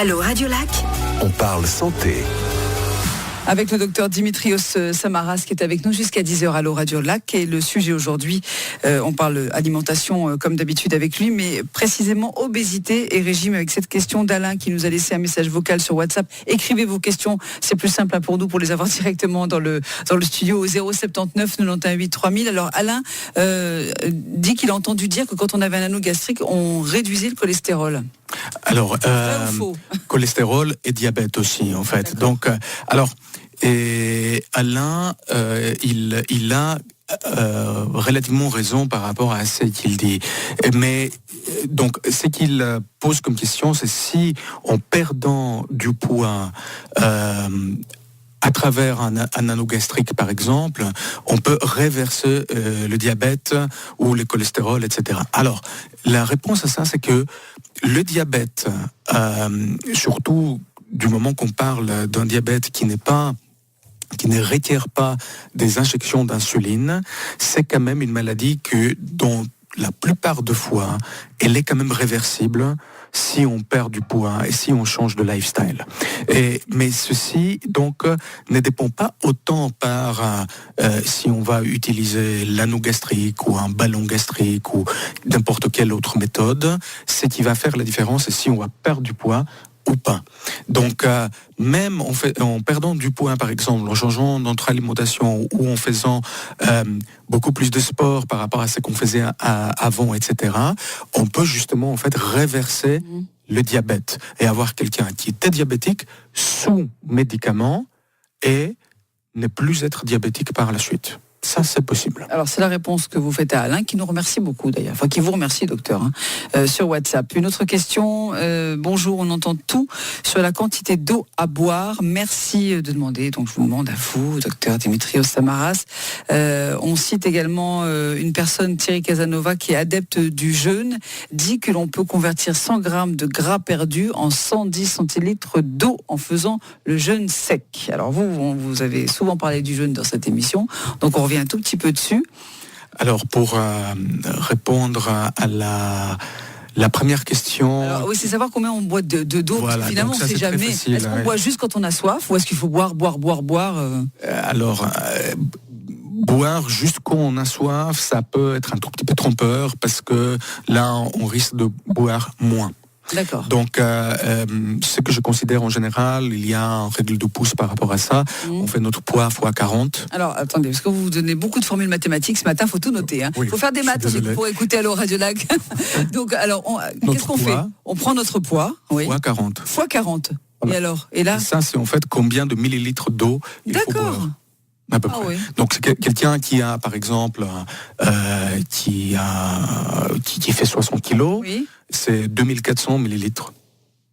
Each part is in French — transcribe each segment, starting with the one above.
Allô Radio Lac. On parle santé. Avec le docteur Dimitrios Samaras qui est avec nous jusqu'à 10h à Radio Lac. Et le sujet aujourd'hui, on parle alimentation comme d'habitude avec lui, mais précisément obésité et régime avec cette question d'Alain qui nous a laissé un message vocal sur WhatsApp. Écrivez vos questions, c'est plus simple pour nous pour les avoir directement dans le studio au 079 91 8 3000. Alors Alain dit qu'il a entendu dire que quand on avait un anneau gastrique, on réduisait le cholestérol. Alors, cholestérol et diabète aussi, en fait. D'accord. Donc, et Alain, il a relativement raison par rapport à ce qu'il dit. Mais donc, ce qu'il pose comme question, c'est si en perdant du poids à travers un anneau gastrique, par exemple, on peut réverser le diabète ou le cholestérol, etc. Alors, la réponse à ça, c'est que le diabète, surtout du moment qu'on parle d'un diabète qui ne requiert pas des injections d'insuline, c'est quand même une maladie dont la plupart des fois, elle est quand même réversible si on perd du poids et si on change de lifestyle. Mais ceci, donc, ne dépend pas autant par si on va utiliser l'anneau gastrique ou un ballon gastrique ou n'importe quelle autre méthode. Ce qui va faire la différence, c'est si on va perdre du poids ou pas. Donc, même en perdant du poids, par exemple, en changeant notre alimentation ou en faisant beaucoup plus de sport par rapport à ce qu'on faisait avant, etc., on peut justement, en fait, réverser le diabète et avoir quelqu'un qui était diabétique sous médicament et ne plus être diabétique par la suite. Ça, c'est possible. Alors, c'est la réponse que vous faites à Alain, qui nous remercie beaucoup d'ailleurs. Enfin, qui vous remercie, docteur, sur WhatsApp. Une autre question. Bonjour, on entend tout sur la quantité d'eau à boire. Merci de demander. Donc, je vous demande à vous, docteur Dimitrios Samaras. On cite également une personne, Thierry Casanova, qui est adepte du jeûne, dit que l'on peut convertir 100 grammes de gras perdu en 110 centilitres d'eau en faisant le jeûne sec. Alors, vous avez souvent parlé du jeûne dans cette émission. Donc, on revient un tout petit peu dessus. Alors, pour répondre à la première question... Alors, oui, c'est savoir combien on boit d'eau. Voilà, finalement, on ne sait jamais. Facile, est-ce qu'on boit juste quand on a soif ou est-ce qu'il faut boire Alors, boire juste quand on a soif, ça peut être un tout petit peu trompeur parce que là, on risque de boire moins. D'accord. Donc, ce que je considère en général, il y a une règle de pouce par rapport à ça. On fait notre poids x 40. Alors, attendez, parce que vous vous donnez beaucoup de formules mathématiques ce matin, il faut tout noter. Il faut faire des maths pour écouter Allô Radio Lac. Donc, alors, qu'est-ce qu'on fait ? On prend notre poids. X 40. X 40. Voilà. Et alors ? Et là ? Et ça, c'est en fait combien de millilitres d'eau il faut boire. À peu près. Oui. Donc c'est quelqu'un qui a, par exemple, qui fait 60 kilos, c'est 2400 millilitres.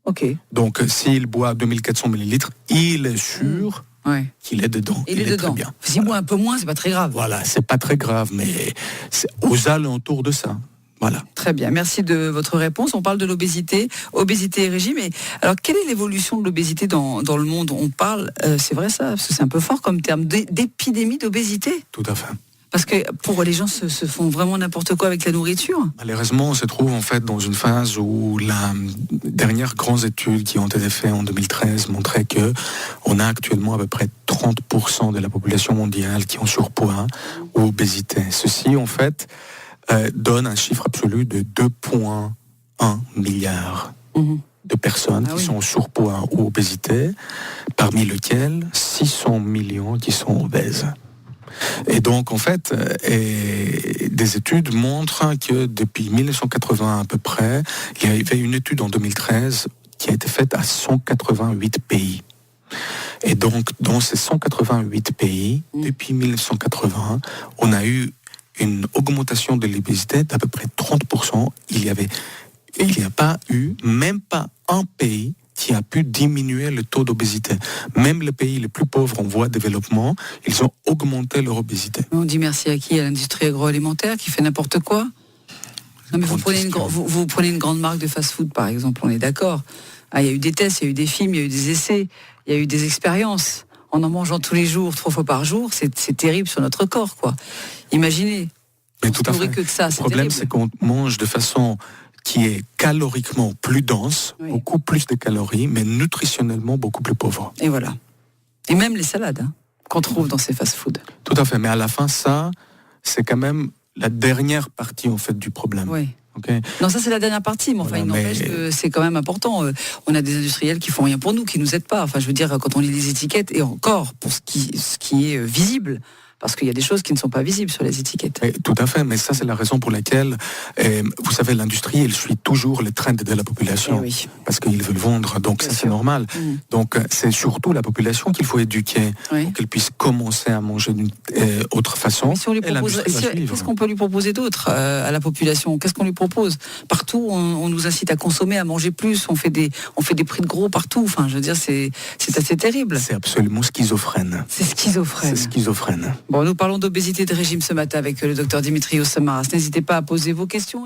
Ok. Donc s'il boit 2400 millilitres, il est sûr qu'il est dedans. Il est dedans. Très bien. S'il boit un peu moins, c'est pas très grave. Voilà, c'est pas très grave, mais c'est aux alentours de ça. Voilà. Très bien, merci de votre réponse. On parle de l'obésité et régime. Et alors, quelle est l'évolution de l'obésité dans le monde ? On parle, c'est vrai ça, parce que c'est un peu fort comme terme, d'épidémie d'obésité. Tout à fait. Parce que pour les gens se font vraiment n'importe quoi avec la nourriture. Malheureusement, on se trouve en fait dans une phase où la dernière grande étude qui ont été faites en 2013 montrait que on a actuellement à peu près 30% de la population mondiale qui ont surpoids ou obésité. Ceci, en fait, donne un chiffre absolu de 2,1 milliards de personnes qui sont en surpoids ou obésité, parmi lesquelles 600 millions qui sont obèses. Et donc, en fait, des études montrent que depuis 1980 à peu près, il y avait une étude en 2013 qui a été faite à 188 pays. Et donc, dans ces 188 pays, depuis 1980, on a eu une augmentation de l'obésité d'à peu près 30%. Il n'y a pas eu, même pas un pays qui a pu diminuer le taux d'obésité. Même les pays les plus pauvres en voie de développement, ils ont augmenté leur obésité. On dit merci à qui ? À l'industrie agroalimentaire qui fait n'importe quoi ? Non, mais vous prenez une grande marque de fast-food, par exemple, on est d'accord. Il y a eu des tests, il y a eu des films, il y a eu des essais, il y a eu des expériences. En mangeant tous les jours, 3 fois par jour, c'est terrible sur notre corps, quoi. Imaginez. Mais tout à fait. Que de ça, le problème, c'est qu'on mange de façon qui est caloriquement plus dense, Oui. beaucoup plus de calories, mais nutritionnellement beaucoup plus pauvre. Et voilà. Et même les salades qu'on trouve dans ces fast-foods. Tout à fait, mais à la fin, ça, c'est quand même la dernière partie en fait du problème. Oui. Okay. Non, ça c'est la dernière partie, mais enfin, Voilà, il n'empêche que c'est quand même important. On a des industriels qui font rien pour nous, qui nous aident pas. Enfin, je veux dire, quand on lit les étiquettes, et encore pour ce qui est visible, parce qu'il y a des choses qui ne sont pas visibles sur les étiquettes. Et tout à fait, mais ça c'est la raison pour laquelle, vous savez, l'industrie, elle suit toujours les trends de la population, Oui. parce qu'ils veulent vendre, donc Bien ça sûr. c'est normal. Donc, C'est surtout la population qu'il faut éduquer, oui. pour qu'elle puisse commencer à manger d'une autre façon. Mais si on lui Et propose, l'industrie va suivre. qu'est-ce qu'on peut lui proposer d'autre à la population? Qu'est-ce qu'on lui propose? Partout, on nous incite à consommer, à manger plus. On fait des prix de gros partout. Enfin, je veux dire, c'est assez terrible. C'est absolument schizophrène. C'est schizophrène. C'est schizophrène. Bon, nous parlons d'obésité de régime ce matin avec le docteur Dimitrios Samaras. N'hésitez pas à poser vos questions.